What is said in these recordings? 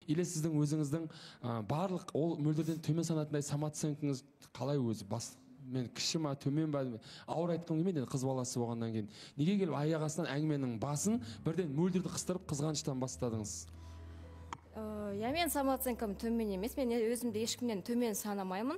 Или сіздің өзіңіздің барлық ол мөлдірден төмен санатындай самооценкаңыз қалай өзі мен кіші ма төмен ба ауыр айтқым келмейді енді қыз баласы болғаннан кейін неге келіп аяқ астынан әңгіменің басын бірден мөлдірді қыстырып қызғаныштан бастадыңыз? Мен самооценкам төмен емес, мен өзімді ешкімнен төмен санамаймын.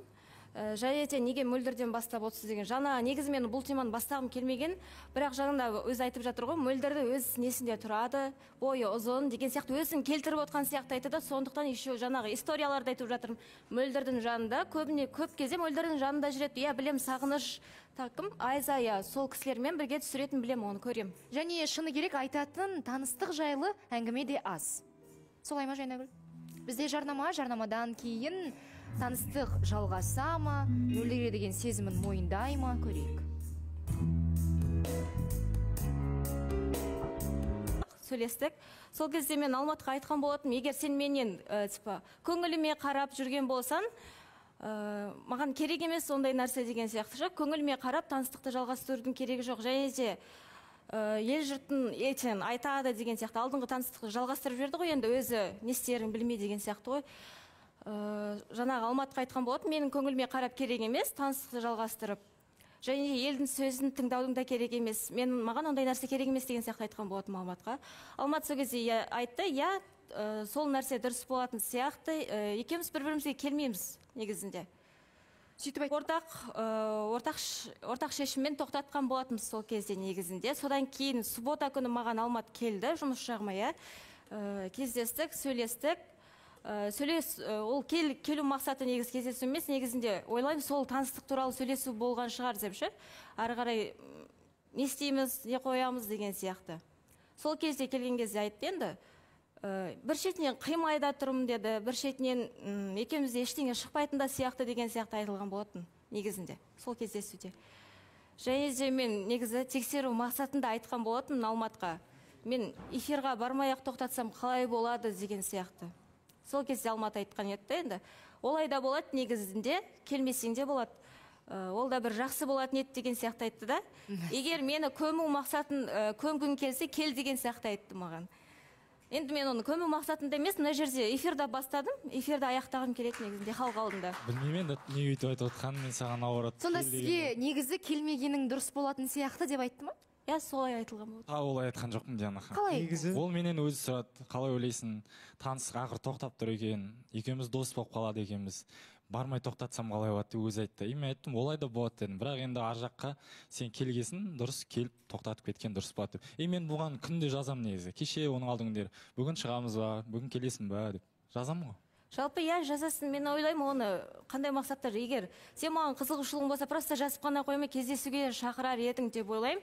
Және де неге мөлдірден бастап отырсыз деген жаңа негізі мен бұл теманы бастағым келмеген, бірақ жаңында өзі айтып жатыр ғой, мөлдірді өз несінде тұрады, бойы ұзын деген сияқты өзін келтіріп отқан сияқты айтты да, сондықтан еще жаңағы историяларды айтып жатырмын. Мөлдірдің жанында көп кезде мөлдірдің жанында жүреді. Иә, білем, Сағыныш такым Айза, иә, сол кісілермен бірге түсіретін білем, оны көрем. Және шыны керек айтатын таныстық жайлы әңгіме де аз. Солай ма, Жайнагүл? Бізде жарнамадан кейін таныстық жалғаса ма, мөлдірге деген сезімін мойындай ма, көрейік. Сөйлестік. Сол кезде мен Алматыға айтқан болатым, егер сен менен көңіліме қарап жүрген болсан, маған керек емес ондай нәрсе деген сияқты жоқ. Көңіліме қарап таныстықты жалғастырудың керегі жоқ. Және де ел жұрттың ертең айтады деген сияқты алдыңғы таныстықты жалғастырып жүрді ғой, енді өзі не істерін білмей деген сияқты ғой. Жаңағы Алматыға айтқан болатын, менің көңіліме қарап керек емес, таныстықты жалғастырып. Және елдің сөзін тыңдаудың да керек емес. Маған ондай нәрсе керек емес деген сияқты айтқан болатын Алматыға. Алматы сол кезде айтты, иә, сол нәрсе дұрыс болатын сияқты, екеуміз бір-бірімізге келмейміз негізінде. Сөйтіп айтты. Ортақ шешіммен тоқтатқан болатынбыз сол кезде негізінде. Содан кейін суббота күні маған Алматы келді, жұмыс жағыма, кездестік, сөйлестік. Ол келу мақсаты негіз кездесу емес, негізінде ойлаймын сол таныстық туралы сөйлесу болған шығар деп ше. Ары қарай не істейміз, не қоямыз деген сияқты. Сол кезде келген кезде айтты енді, бір шетінен қимайда тұрым деді, бір шетінен екеумізде ештеңе шықпайтында сияқты деген сияқты айтылған болатын негізінде, сол кездесуде. Және де мен негізі тексеру мақсатында айтқан болатын Алматыға. Мен эфирға бармай-ақ тоқтатсам қалай болады деген сияқты. Сол кезде Алматы айтқан еді енді. Олай да болады негізінде, келмесең де болады. Ол да бір жақсы болатын еді деген сияқты айтты да. Егер мені көму мақсатын көмгің келсе, кел деген сияқты айтты маған. Енді мен оны көму мақсатында емес, мына жерде эфирді бастадым, эфирді аяқтағым келеді негізінде халық алдында. Білмеймін енді не өйтіп айтып отқанын, мен саған ауырады. Сонда сізге негізі келмегенің дұрыс болатын сияқты деп айтты ма? Иә, солай айтылған болды. Олай айтқан жоқпын Диана ханым. Қалай? Ол менен өзі сұрады, қалай ойлайсың, танысық ақыр тоқтап тұр екен, екеуміз дос болып қалады екенбіз, бармай тоқтатсам қалай болады деп өзі айтты. Мен айттым, олай да болады дедім, бірақ енді ар жаққа сен келгесін, дұрыс келіп тоқтатып кеткен дұрыс болады деп. Мен бұған күнде жазам негізі. Кеше оның алдың күндері, бүгін шығамыз ба, бүгін келесің ба деп жазамын ғой. Жалпы иә, жазасын. Мен ойлаймын оны қандай мақсаттар, егер сен маған қызығушылығың болса, просто жазып қана қоймай кездесуге шақырар едің деп ойлаймын.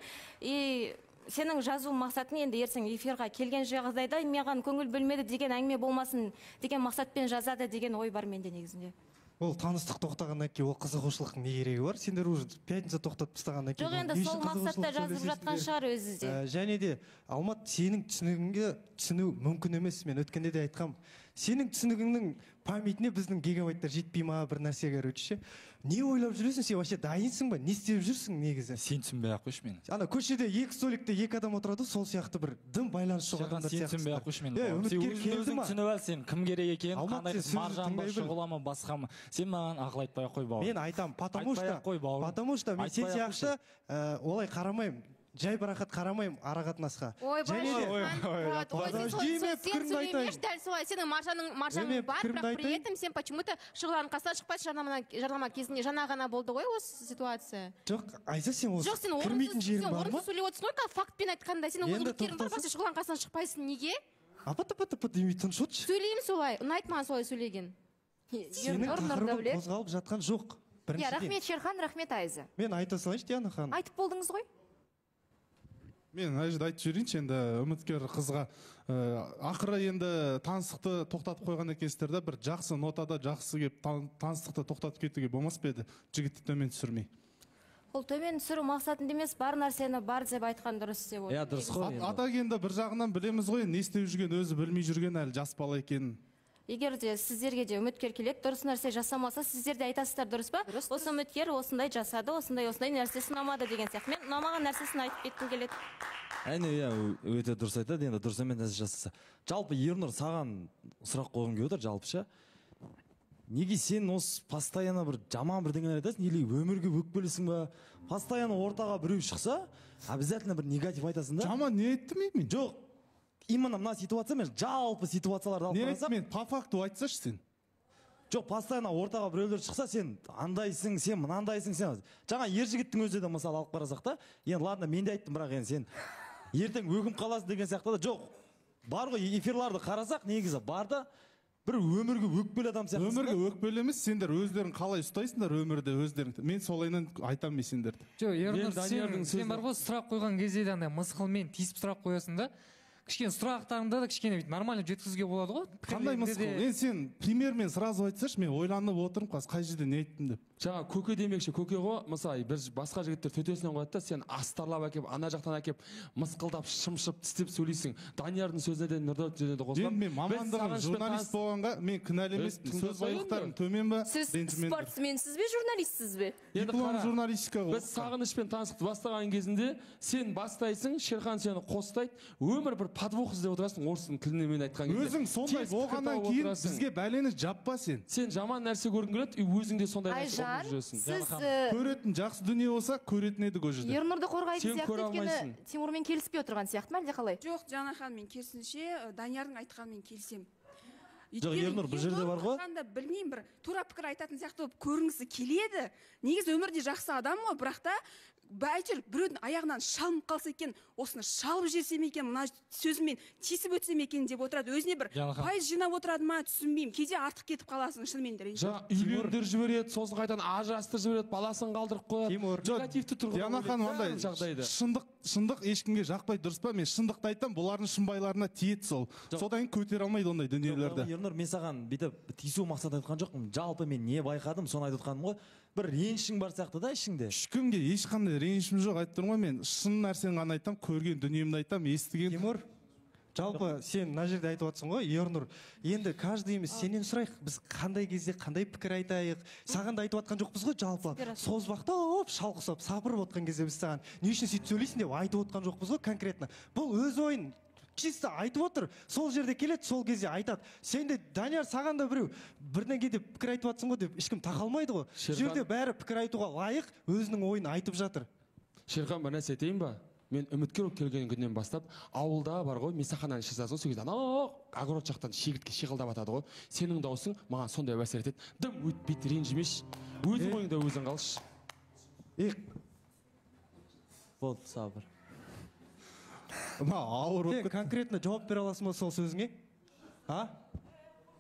Сенің жазу мақсатың енді ертең эфирға келген жағдайда маған көңіл бөлмеді деген әңгіме болмасын деген мақсатпен жазады деген ой бар менде негізінде. Ол таныстық тоқтағаннан кейін ол қызығушылықтың не керегі бар? Сендер уже пятница тоқтатып тастағаннан кейін. Жоқ, енді сол мақсатта жазып жатқан шығар өзі де. Және де Алматы сенің түсінігіңге түсіну мүмкін емес. Мен өткенде де айтқам. Сенің түсінігіңнің памятіне біздің гигабайттар жетпей ма бір нәрсеге короче. Не ойлап жүресің сен, вообще дайынсың ба? Не істеп жүрсің негізі? Сен түсінбей ақ қойшы мені. Ана көшеде екі столикте екі адам отырады, сол сияқты бір дым байланыс жоқ адамдар сияқты. Сен түсінбей ақ қойшы мені. Үміткер келді ма? Түсініп ал, сен кім керек екен, қандай маржан ба, шұғыла ма, басқа ма? Сен маған ақыл айтпай ақ қой бауырым. Мен айтам, потому что мен сен сияқты олай қарамаймын. Жай барақат қарамаймын арақатынасқа. Дәл солай, сенің маржаның бар, бірақ при этом сен почему-то шұғыланқастан шықпайсың, жарнама кезінде жаңа ғана болды ғой осы ситуация. Жоқ, Айза, сен осы кірмейтін жерің бар ма? Орынды сөйлеп отырсың ғой, фактпен айтқанда, сен үміткерің бар, басқа шұғыланқастан шықпайсың, неге? Апат-апат-апат демей тыныш отыршы. Сөйлеймін солай, ұнайды маған солай сөйлеген. Сенің тақырыбың қозғалып жатқан жоқ. Рахмет Шерхан, рахмет Айза. Мен айта салайыншы, Диана ханым. Айтып болдыңыз ғой? Мен айжыда айтып жіберейінші, енді үміткер қызға ақыры енді таныстықты тоқтатып қойған екенсіздер да, бір жақсы нотада жақсы келіп таныстықты тоқтатып кетуге болмас па еді, жігітті төмен түсірмей? Ол төмен түсіру мақсатында емес, бар нәрсені бар деп айтқан дұрыс деп ойлаймын. Иә, дұрыс қой. Ата енді бір жағынан білеміз ғой, не істеп жүрген өзі білмей жүрген, әлі жас бала екенін. Егер де сіздерге де үміткер келеді, дұрыс нәрсе жасамаса, сіздер де айтасыздар, дұрыс па? Осы үміткер осындай жасады, осындай нәрсесі ұнамады деген сияқты. Мен ұнамаған нәрсесін айтып кеткім келеді. әне иә өте дұрыс айтады, енді дұрыс емес нәрсе жасаса. Жалпы Ернұр саған сұрақ қойғым келіп отыр, жалпы ше. Неге сен осы постоянно бір жаман бірдеңелер айтасың, или өмірге өкпелісің ба? Постоянно ортаға біреу шықса, обязательно бір негатив айтасың да. Жаман не айттым мен? Жоқ. Именно мына ситуация емес, жалпы ситуацияларды алып Не қарасақ. айттым мен? По факту айтсашы сен. Жоқ, постоянно ортаға біреулер шықса, сен андайсың, сен мынандайсың, сен. Жаңа ер жігіттің өзі де мысалы алып қарасақ та, енді ладно, мен де айттым, бірақ енді сен ертең өкім қаласың деген сияқты да. Жоқ. Бар ғой, эфирларды қарасақ, негізі бар да, бір өмірге өкпелі адам сияқты. Өмірге өкпелі емес, сендер өздерің қалай ұстайсыңдар өмірде өздерің. Мен солайынан айтамын мен сендерді. Жоқ, Ернұр, сен бар ғой, сұрақ қойған кезде де андай мысқылмен тиісіп сұрақ қоясың да. Кішкене сұрақтарыңды да кішкене нормально жеткізуге болады ғой. Қандай мысқыл? Енді сен примермен сразу айтсашы, мен ойланып отырмын, қай жерде не айттым деп. Жаңа көке демекші, көке ғой, мысалы бір басқа жігіттер төтесінен қояды да, сен астарлап әкеп, ана жақтан әкеп, мысқылдап, шымшып, тістеп сөйлейсің. Даниярдың сөзіне де Нұрдәулет сөзіне де қосылам. Мен мамандығым журналист болғанға мен кінәлі емеспін. Сөз байлықтарым төмен ба? Сіз спортсменсіз бе, журналистсіз бе? Диплом журналистика ғой. Біз Сағынышпен таныстықты бастаған кезінде сен бастайсың, Шерхан сені қостайды, өмір бір подвох іздеп отырасың, орыстың тіліне мен айтқан кезде. Өзің сондай болғаннан кейін бізге бәлені жаппа сен. Сен жаман нәрсе көргің келеді, өзің де сондай нәрсе жүресің. Сіз көретін жақсы дүние болса, көретін едік ол жерде. Ернұрды қорғайтын сияқты, өйткені Тимурмен келіспей отырған сияқты ма, әлде қалай? Жоқ, Жана ханым, мен керісінше Даниярдың айтқанымен келісемін. Жоқ, Ернұр, бұл жерде бар ғой. Қашанда білмеймін, бір тура пікір айтатын сияқты болып көрінгісі келеді. Негізі өмірде жақсы адам ғой, бірақ та бәлкім біреудің аяғынан шалынып қалса екен, осыны шалып жіберсем екен, мына сөзімен тиісіп өтсем екен деп отырады. Өзіне бір пайыз жинап отырады ма, түсінбеймін. Кейде артық кетіп қаласың, шынымен де. Жаңа үйлендіріп жібереді, сосын қайтадан ажырастырып жібереді, баласын қалдырып қояды. Негативті тұрғыда. Диана ханым, андай шындық ешкімге жақпай, дұрыс па? Мен шындықты айтам, бұлардың шынбайларына тиеді сол. Содан көтере алмайды ондай дүниелерді. Ернұр, мен саған бүйтіп тиісу мақсат айтқан жоқпын. Жалпы мен не байқадым, соны айтып отқаным ғой. Бір ренішің бар сияқты да ішіңде. Ешкімге ешқандай ренішім жоқ, айтып тұрмын ғой, мен шын нәрсені ғана айтам, көрген дүниемді айтам, естіген. Тимур, жалпы сен мына жерде айтып отырсың ғой, Ернұр, енді каждыйымыз сенен сұрайық, біз қандай кезде қандай пікір айтайық. Саған да айтып жатқан жоқпыз ғой, жалпы созбақтап, шалқысып, сапырып отқан кезде біз саған не үшін сөйтіп сөйлейсің деп айтып отқан жоқпыз ғой конкретно. Бұл өз ойын чисто айтып отыр, сол жерде келеді, сол кезде айтады. Сен де Данияр саған да біреу бірдеңе деп пікір айтып жатсың ғой деп ешкім тақалмайды ғой. Бұл жерде бәрі пікір айтуға лайық, өзінің ойын айтып жатыр. Шерхан, бір нәрсе айтайын ба? Мен үміткер болып келген күннен бастап ауылда бар ғой, месахананы жасасың, сол кезде анау огород жақтан шегіртке шиқылдап атады ғой. Сенің дауысың маған сондай әсер етеді. Дым өтпейді, ренжімеші. Өзің ойыңда өзің қалшы. Болды, сабыр. Сен конкретно жауап бере аласың ба сол сөзіңе?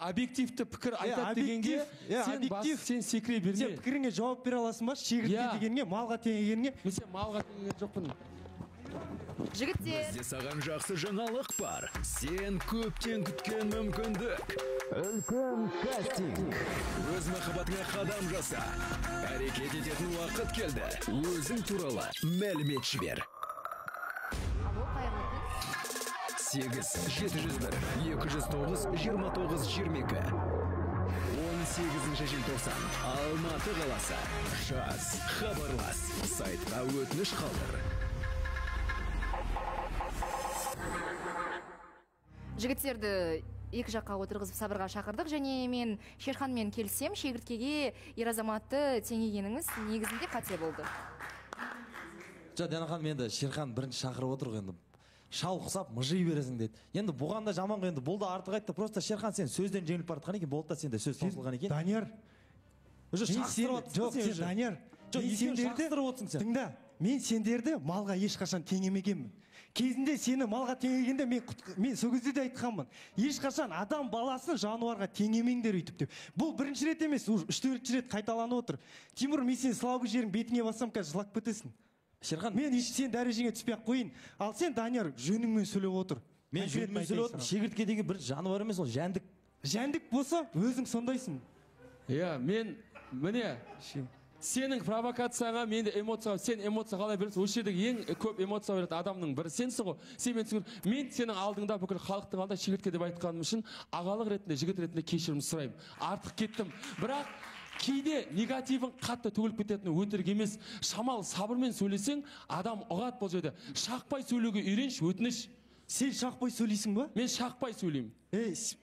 Объективті пікір айтады дегенге сен секіре берме. Сен пікіріңе жауап бере аласың ба? Шегіртке дегенге, малға теңегенге? Мен сен малға теңеген жоқпын. Жігіттер, бізде саған жақсы жаңалық бар. Сен көптен күткен мүмкіндік. Үлкен кастинг. Өз махаббатыңа қадам жаса. Әрекет ететін уақыт келді. Өзің туралы мәлімет жібер. 8-701-209-29-22 18 желтоқсан Алматы қаласы. Жаз, хабарлас, сайтқа өтініш қалдыр. жігіттерді екі жаққа отырғызып сабырға шақырдық, және мен Шерханмен келсем, шегірткеге ер азаматты теңегеніңіз негізінде қате болды. Жоқ, Диана ханым, енді Шерхан бірінші шақырып отыр ғой, енді шал құсап мыжи бересің деді. Енді бұған да жаман ғой, енді бұл да артық айтты. Просто Шерхан сен сөзден жеңіліп бара жатқан екен, болды да сенде сөз таусылған екен. Данияр, Данияр, тыңда, мен сендерді малға ешқашан теңемегенмін. Кезінде сені малға теңегенде мен сол кезде де айтқанмын. Ешқашан адам баласын жануарға теңемеңдер өйтіп деп. Бұл бірінші рет емес, 3-4 рет қайталанып отыр. Тимур, мен сен слабый жерің бетіңе бассам, қазір жылап кетесің. Шерхан, мен сен дәрежеңе түспей ақ қойын. Ал сен, Данияр, жөніңмен сөйлеп отыр. Мен жөніңмен сөйлеп отырмын. Шегірткедегі бір жануар емес, ол жәндік. Жәндік болса, өзің сондайсың. Иә, мен міне сенің провокацияңа менде эмоция, сен эмоция қалай бересің? Осы жердегі ең көп эмоция беретін адамның бірі сенсің ғой. Мен сенің алдыңда бүкіл халықтың алдында шегіртке деп айтқаным үшін ағалық ретінде, жігіт ретінде кешірім сұраймын. Артық кеттім. Бірақ кейде негативін қатты төгіліп кететіні өтірік емес. Шамалы сабырмен сөйлесең, адам ұғады бұл жерде. Шақпай сөйлеуге үйренші, өтініш. Сен шақпай сөйлейсің ба? Мен шақпай сөйлеймін.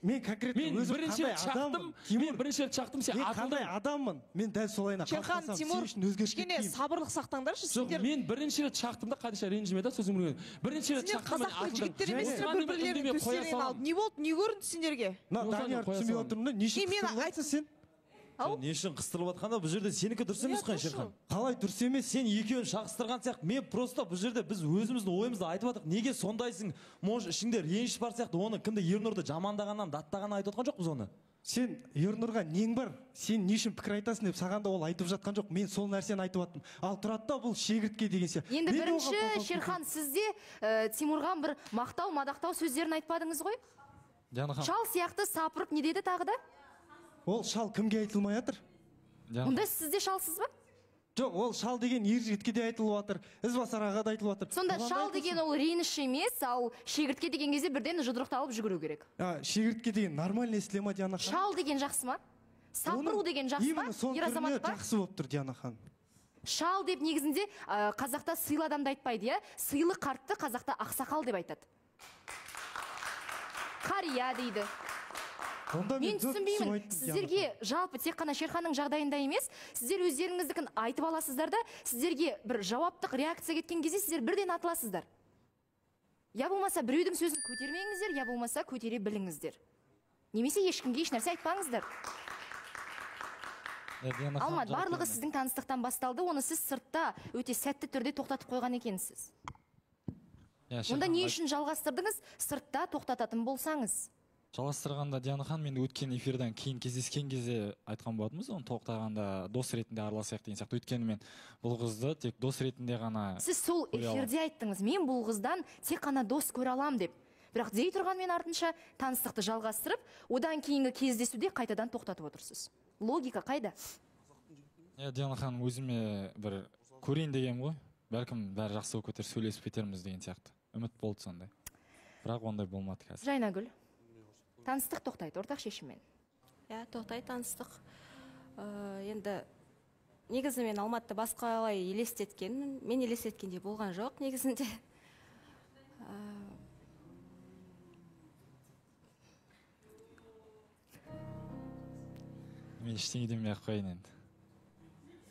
Мен конкретно өзім қандай адаммын? Мен бірінші рет шақтым, сен қандай адаммын? Мен дәл солайына Шерхан, Тимур, кішкене сабырлық сақтаңдаршы сендер. Мен бірінші рет шақтым да, Қадиша ренжіме да сөзім білген. Бірінші рет шақтым. Сендер қазақ жігіттер емессіңдер, бір-бірлерінің төстерінен алып. Не болды, не көрінді сендерге? Данияр түсінбей отырмын да, неше қыстырып жатсың сен? Не үшін қыстырылып жатқанда бұл жерде сенікі дұрыс емес қой Шерхан. Қалай дұрыс емес? Сен екеуін шақыстырған сияқты. Мен просто бұл жерде біз өзіміздің ойымызды айтып жатырмық. Неге сондайсың? Может, ішіңде реніш бар сияқты. Оны кімді Ернұрды жамандағаннан, даттағаннан айтып жатқан жоқпыз оны. Сен Ернұрға нең бар? Сен не үшін пікір айтасың деп саған да ол айтып жатқан жоқ. Мен сол нәрсені айтып жаттым. Ал Тұратта бұл шегіртке деген сияқты. Енді бірінші Шерхан, сізде Тимурға бір мақтау сөздерін айтпадыңыз ғой? Шал сияқты сапырып не деді тағы да? Ол шал кімге айтылмай жатыр? Онда сізде шалсыз ба? Жоқ, ол шал деген ер жігітке де айтылып жатыр, ізбасараға да айтылып жатыр. Сонда шал деген ол реніш емес, ал шегіртке деген кезде бірден жұдырықталып жүгіру керек. Шегіртке деген нормально естіле ма, Диана ханым? Шал деген жақсы ма? Сапыру деген жақсы ма? Ер азамат па? Жақсы болып тұр, Диана ханым. Шал деп негізінде қазақта сыйлы адамды айтпайды, иә? Сыйлы қартты қазақта ақсақал деп айтады. Қария дейді. Мен түсінбеймін, сіздерге жалпы тек қана Шерханның жағдайында емес, сіздер өздеріңіздікін айтып аласыздар да, сіздерге бір жауаптық реакция кеткен кезде сіздер бірден атыласыздар. Я болмаса біреудің сөзін көтермеңіздер, я болмаса көтере біліңіздер. Немесе ешкімге еш нәрсе айтпаңыздар. Алмат, барлығы сіздің таныстықтан басталды, оны сіз сыртта өте сәтті түрде тоқтатып қойған екенсіз. Онда не үшін жалғастырдыңыз, сыртта тоқтататын болсаңыз? Жалғастырғанда Диана ханым, мен өткен эфирден кейін кездескен кезде айтқан болатынбыз, оны тоқтағанда дос ретінде араласайық деген сияқты. Өйткені мен бұл қызды тек дос ретінде ғана. Сіз сол эфирде айттыңыз, мен бұл қыздан тек қана дос көре алам деп. Бірақ дей тұрғанмен артынша таныстықты жалғастырып, одан кейінгі кездесуде қайтадан тоқтатып отырсыз. Логика қайда? Диана ханым, өзіме бір көрейін деген ғой. Бәлкім бәрі жақсы болып кетер, сөйлесіп кетерміз деген сияқты. Үміт болды сондай. Бірақ ондай болмады қазір. Жайнагүл. Таныстық тоқтайды, ортақ шешіммен. Тоқтайды таныстық. Енді негізі мен Алматыда басқалай елестеткенмін. Мен елестеткенде болған жоқ негізінде. Мен ештеңе демей ақ қояйын енді.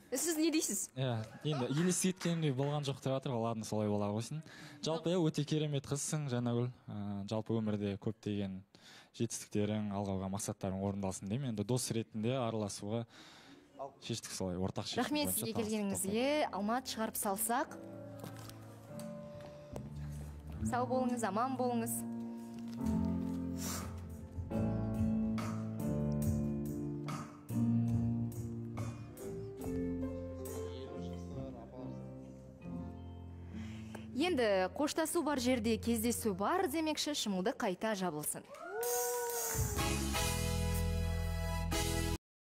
Сіз не дейсіз? Енді елестеткенде болған жоқ деп жатыр, ладно, солай бола қойсын. Жалпы өте керемет қызсың, Жанагүл. Жалпы өмірде көптеген жетістіктерің, алға мақсаттарың орындалсын деймін. Енді дос ретінде араласуға шештік, солай ортақ шешім. Рахмет сізге келгеніңізге. Алмат шығарып салсақ. Сау болыңыз, аман болыңыз. Енді қоштасу бар жерде кездесу бар демекші, шымылды қайта жабылсын.